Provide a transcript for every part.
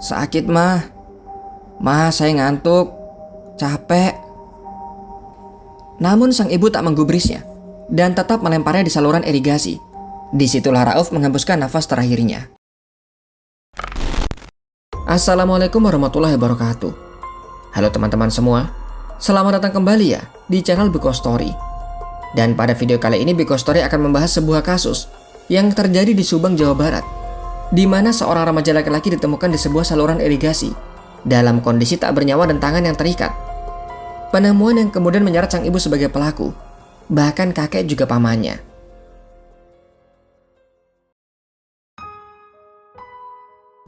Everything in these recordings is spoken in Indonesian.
Sakit mah. Mah, saya ngantuk. Capek. Namun sang ibu tak menggubrisnya dan tetap melemparnya di saluran irigasi. Disitulah Rauf menghembuskan nafas terakhirnya. Assalamualaikum warahmatullahi wabarakatuh. Halo teman-teman semua. Selamat datang kembali ya di channel Biko Story. Dan pada video kali ini Biko Story akan membahas sebuah kasus yang terjadi di Subang, Jawa Barat, di mana seorang remaja laki-laki ditemukan di sebuah saluran irigasi dalam kondisi tak bernyawa dan tangan yang terikat. Penemuan yang kemudian menyeret sang ibu sebagai pelaku, bahkan kakek juga pamannya.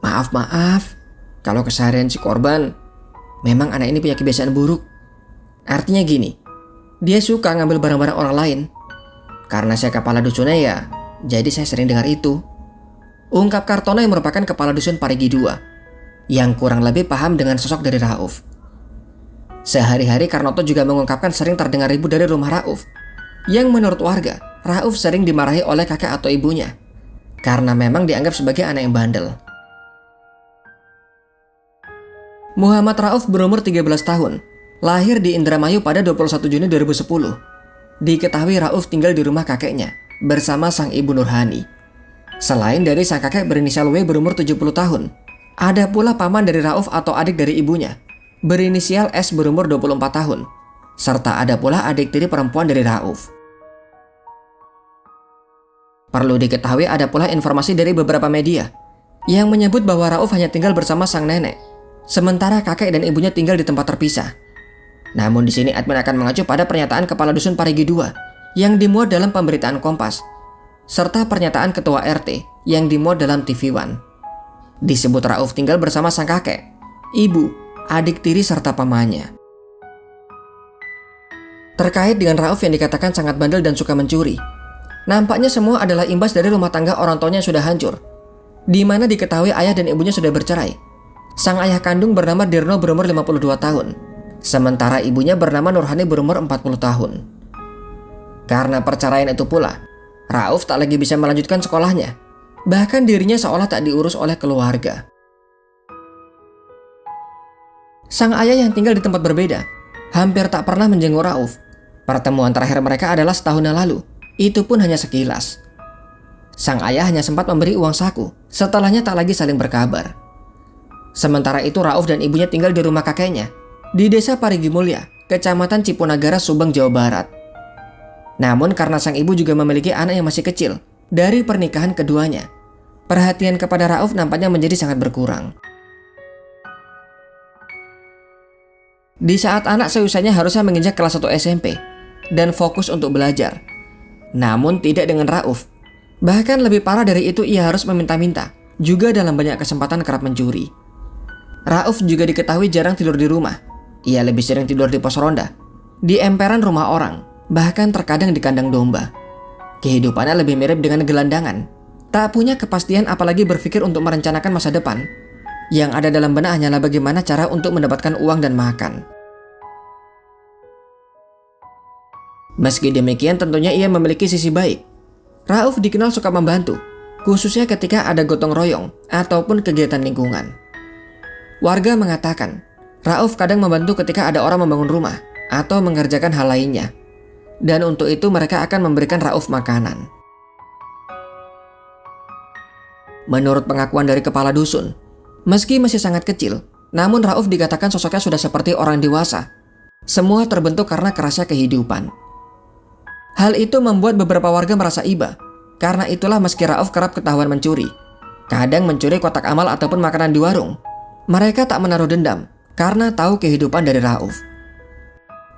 Maaf, kalau keseharian si korban, memang anak ini punya kebiasaan buruk. Artinya gini, dia suka ngambil barang-barang orang lain. Karena saya kepala dusunnya ya, jadi saya sering dengar itu. Ungkap Kartono yang merupakan kepala dusun Parigi II, yang kurang lebih paham dengan sosok dari Rauf. Sehari-hari Karnoto juga mengungkapkan sering terdengar ribut dari rumah Rauf, yang menurut warga, Rauf sering dimarahi oleh kakek atau ibunya, karena memang dianggap sebagai anak yang bandel. Muhammad Rauf berumur 13 tahun, lahir di Indramayu pada 21 Juni 2010. Diketahui Rauf tinggal di rumah kakeknya, bersama sang ibu Nurhani. Selain dari sang kakek berinisial W berumur 70 tahun, ada pula paman dari Rauf atau adik dari ibunya, berinisial S berumur 24 tahun, serta ada pula adik tiri perempuan dari Rauf. Perlu diketahui ada pula informasi dari beberapa media yang menyebut bahwa Rauf hanya tinggal bersama sang nenek, sementara kakek dan ibunya tinggal di tempat terpisah. Namun di sini admin akan mengacu pada pernyataan Kepala Dusun Parigi II yang dimuat dalam pemberitaan Kompas, serta pernyataan Ketua RT yang dimuat dalam TV One. Disebut Rauf tinggal bersama sang kakek, ibu, adik tiri serta pamannya. Terkait dengan Rauf yang dikatakan sangat bandel dan suka mencuri, nampaknya semua adalah imbas dari rumah tangga orang tuanya yang sudah hancur, di mana diketahui ayah dan ibunya sudah bercerai. Sang ayah kandung bernama Dirno berumur 52 tahun, sementara ibunya bernama Nurhani berumur 40 tahun. Karena perceraian itu pula, Rauf tak lagi bisa melanjutkan sekolahnya, bahkan dirinya seolah tak diurus oleh keluarga. Sang ayah yang tinggal di tempat berbeda hampir tak pernah menjenguk Rauf. Pertemuan terakhir mereka adalah setahun yang lalu, itu pun hanya sekilas. Sang ayah hanya sempat memberi uang saku, setelahnya tak lagi saling berkabar. Sementara itu Rauf dan ibunya tinggal di rumah kakeknya di Desa Parigi Mulya, Kecamatan Cipunagara, Subang, Jawa Barat. Namun karena sang ibu juga memiliki anak yang masih kecil dari pernikahan keduanya, perhatian kepada Rauf nampaknya menjadi sangat berkurang. Di saat anak seusianya harusnya menginjak kelas 1 SMP dan fokus untuk belajar, namun tidak dengan Rauf. Bahkan lebih parah dari itu, ia harus meminta-minta, juga dalam banyak kesempatan kerap mencuri. Rauf juga diketahui jarang tidur di rumah. Ia lebih sering tidur di pos ronda, di emperan rumah orang, bahkan terkadang di kandang domba. Kehidupannya lebih mirip dengan gelandangan, tak punya kepastian apalagi berpikir untuk merencanakan masa depan. Yang ada dalam benak hanyalah bagaimana cara untuk mendapatkan uang dan makan. Meski demikian tentunya ia memiliki sisi baik. Rauf dikenal suka membantu, khususnya ketika ada gotong royong ataupun kegiatan lingkungan. Warga mengatakan, Rauf kadang membantu ketika ada orang membangun rumah atau mengerjakan hal lainnya. Dan untuk itu mereka akan memberikan Rauf makanan. Menurut pengakuan dari kepala dusun, meski masih sangat kecil, namun Rauf dikatakan sosoknya sudah seperti orang dewasa. Semua terbentuk karena kerasnya kehidupan. Hal itu membuat beberapa warga merasa iba. Karena itulah meski Rauf kerap ketahuan mencuri, kadang mencuri kotak amal ataupun makanan di warung, mereka tak menaruh dendam karena tahu kehidupan dari Rauf.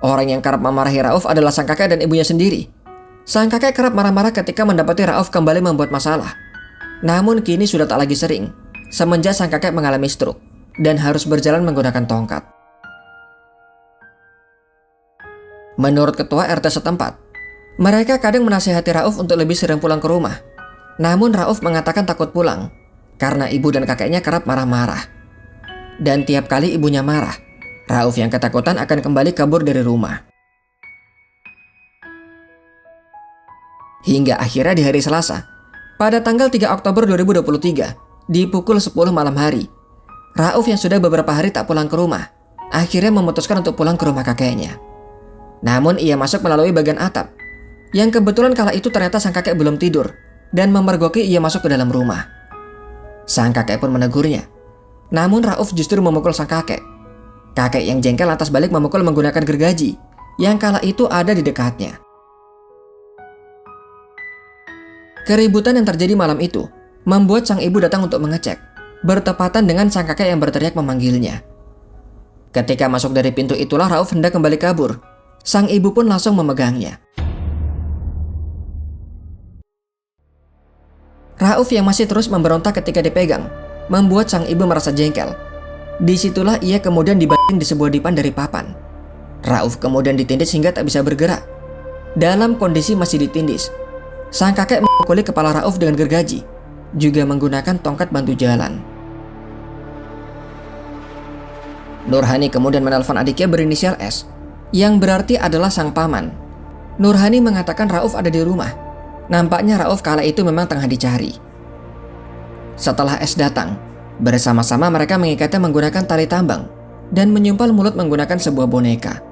Orang yang kerap memarahi Rauf adalah sang kakek dan ibunya sendiri. Sang kakek kerap marah-marah ketika mendapati Rauf kembali membuat masalah. Namun kini sudah tak lagi sering, semenjak sang kakek mengalami stroke dan harus berjalan menggunakan tongkat. Menurut ketua RT setempat, mereka kadang menasihati Rauf untuk lebih sering pulang ke rumah. Namun Rauf mengatakan takut pulang karena ibu dan kakeknya kerap marah-marah. Dan tiap kali ibunya marah, Rauf yang ketakutan akan kembali kabur dari rumah. Hingga akhirnya di hari Selasa, pada tanggal 3 Oktober 2023, di pukul 10 malam hari, Rauf yang sudah beberapa hari tak pulang ke rumah, akhirnya memutuskan untuk pulang ke rumah kakeknya. Namun ia masuk melalui bagian atap, yang kebetulan kala itu ternyata sang kakek belum tidur dan memergoki ia masuk ke dalam rumah. Sang kakek pun menegurnya, namun Rauf justru memukul sang kakek. Kakek yang jengkel lantas balik memukul menggunakan gergaji yang kala itu ada di dekatnya. Keributan yang terjadi malam itu membuat sang ibu datang untuk mengecek, bertepatan dengan sang kakek yang berteriak memanggilnya. Ketika masuk dari pintu itulah Rauf hendak kembali kabur. Sang ibu pun langsung memegangnya. Rauf yang masih terus memberontak ketika dipegang membuat sang ibu merasa jengkel. Disitulah ia kemudian dibanting di sebuah dipan dari papan. Rauf kemudian ditindis hingga tak bisa bergerak. Dalam kondisi masih ditindis, sang kakek memukuli kepala Rauf dengan gergaji, juga menggunakan tongkat bantu jalan. Nurhani kemudian menelpon adiknya berinisial S, yang berarti adalah sang paman. Nurhani mengatakan Rauf ada di rumah. Nampaknya Rauf kala itu memang tengah dicari. Setelah S datang, bersama-sama mereka mengikatnya menggunakan tali tambang dan menyumpal mulut menggunakan sebuah boneka.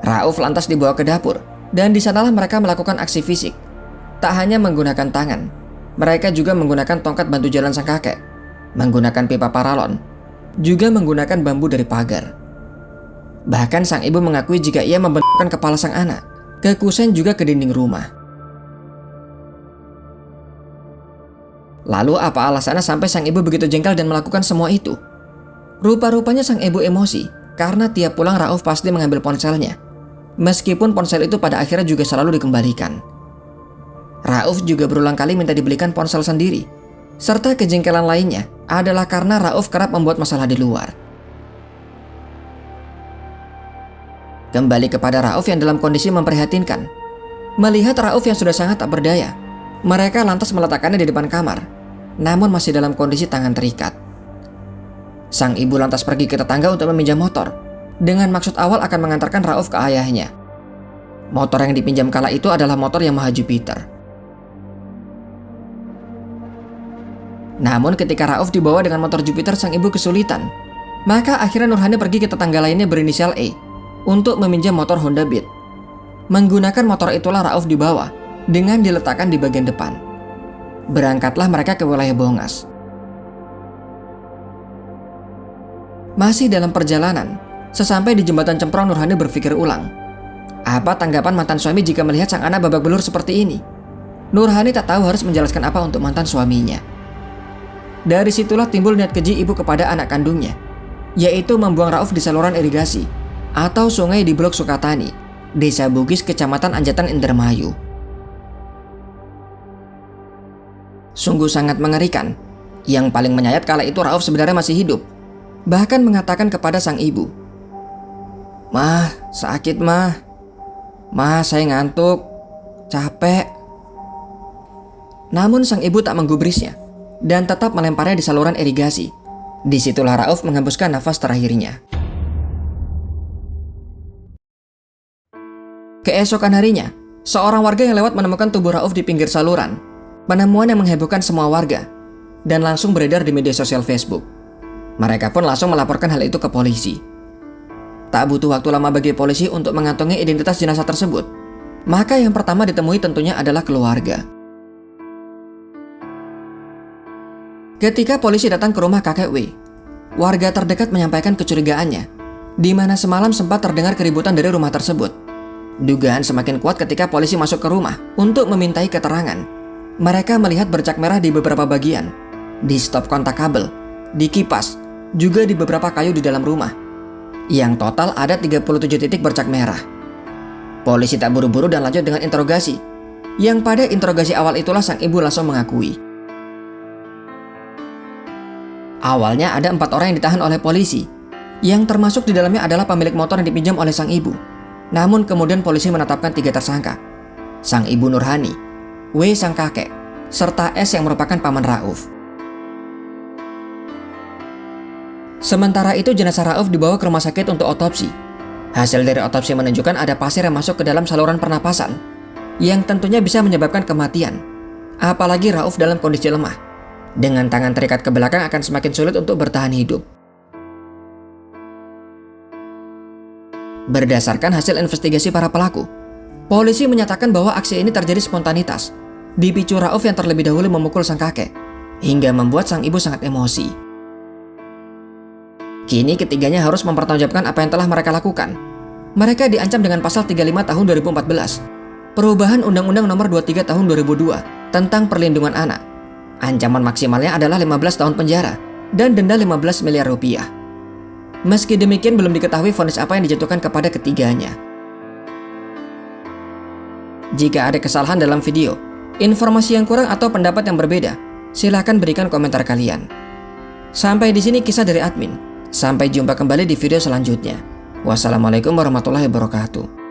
Rauf lantas dibawa ke dapur dan di sanalah mereka melakukan aksi fisik. Tak hanya menggunakan tangan, mereka juga menggunakan tongkat bantu jalan sang kakek, menggunakan pipa paralon, juga menggunakan bambu dari pagar. Bahkan sang ibu mengakui jika ia membentukkan kepala sang anak ke kusen juga ke dinding rumah. Lalu apa alasannya sampai sang ibu begitu jengkel dan melakukan semua itu? Rupa-rupanya sang ibu emosi karena tiap pulang Rauf pasti mengambil ponselnya, meskipun ponsel itu pada akhirnya juga selalu dikembalikan. Rauf juga berulang kali minta dibelikan ponsel sendiri, serta kejengkelan lainnya adalah karena Rauf kerap membuat masalah di luar. Kembali kepada Rauf yang dalam kondisi memprihatinkan. Melihat Rauf yang sudah sangat tak berdaya, mereka lantas meletakkannya di depan kamar, namun masih dalam kondisi tangan terikat. Sang ibu lantas pergi ke tetangga untuk meminjam motor, dengan maksud awal akan mengantarkan Rauf ke ayahnya. Motor yang dipinjam kala itu adalah motor Yamaha Jupiter. Namun ketika Rauf dibawa dengan motor Jupiter, sang ibu kesulitan. Maka akhirnya Nurhani pergi ke tetangga lainnya berinisial E untuk meminjam motor Honda Beat. Menggunakan motor itulah Rauf dibawa dengan diletakkan di bagian depan. Berangkatlah mereka ke wilayah Bongas. Masih dalam perjalanan, sesampai di jembatan Cemprong, Nurhani berpikir ulang. Apa tanggapan mantan suami jika melihat sang anak babak belur seperti ini? Nurhani tak tahu harus menjelaskan apa untuk mantan suaminya. Dari situlah timbul niat keji ibu kepada anak kandungnya, yaitu membuang Rauf di saluran irigasi atau sungai di Blok Sukatani, Desa Bugis, Kecamatan Anjatan, Indramayu. Sungguh sangat mengerikan. Yang paling menyayat kala itu Rauf sebenarnya masih hidup, bahkan mengatakan kepada sang ibu, "Mah, sakit mah. Mah, saya ngantuk, capek." Namun sang ibu tak menggubrisnya dan tetap melemparnya di saluran irigasi. Disitulah Rauf menghembuskan nafas terakhirnya. Keesokan harinya, seorang warga yang lewat menemukan tubuh Rauf di pinggir saluran. Penemuan yang menghebohkan semua warga dan langsung beredar di media sosial Facebook. Mereka pun langsung melaporkan hal itu ke polisi. Tak butuh waktu lama bagi polisi untuk mengantongi identitas jenazah tersebut. Maka yang pertama ditemui tentunya adalah keluarga. Ketika polisi datang ke rumah kakek W, warga terdekat menyampaikan kecurigaannya, di mana semalam sempat terdengar keributan dari rumah tersebut. Dugaan semakin kuat ketika polisi masuk ke rumah untuk memintai keterangan. Mereka melihat bercak merah di beberapa bagian, di stop kontak kabel, di kipas, juga di beberapa kayu di dalam rumah. Yang total ada 37 titik bercak merah. Polisi tak buru-buru dan lanjut dengan interogasi. Yang pada interogasi awal itulah sang ibu langsung mengakui. Awalnya ada 4 orang yang ditahan oleh polisi, yang termasuk di dalamnya adalah pemilik motor yang dipinjam oleh sang ibu. Namun kemudian polisi menetapkan 3 tersangka. Sang ibu Nurhani, W sang kakek, serta S yang merupakan paman Rauf. Sementara itu jenazah Rauf dibawa ke rumah sakit untuk otopsi. Hasil dari otopsi menunjukkan ada pasir yang masuk ke dalam saluran pernapasan, yang tentunya bisa menyebabkan kematian. Apalagi Rauf dalam kondisi lemah, Dengan tangan terikat ke belakang akan semakin sulit untuk bertahan hidup. Berdasarkan hasil investigasi para pelaku, polisi menyatakan bahwa aksi ini terjadi spontanitas, dipicu Rauf yang terlebih dahulu memukul sang kakek, hingga membuat sang ibu sangat emosi. Kini ketiganya harus mempertanggungjawabkan apa yang telah mereka lakukan. Mereka diancam dengan pasal 35 tahun 2014, perubahan Undang-Undang Nomor 23 tahun 2002 tentang perlindungan anak. Ancaman maksimalnya adalah 15 tahun penjara dan denda 15 miliar rupiah. Meski demikian belum diketahui vonis apa yang dijatuhkan kepada ketiganya. Jika ada kesalahan dalam video, informasi yang kurang atau pendapat yang berbeda, silakan berikan komentar kalian. Sampai di sini kisah dari admin. Sampai jumpa kembali di video selanjutnya. Wassalamualaikum warahmatullahi wabarakatuh.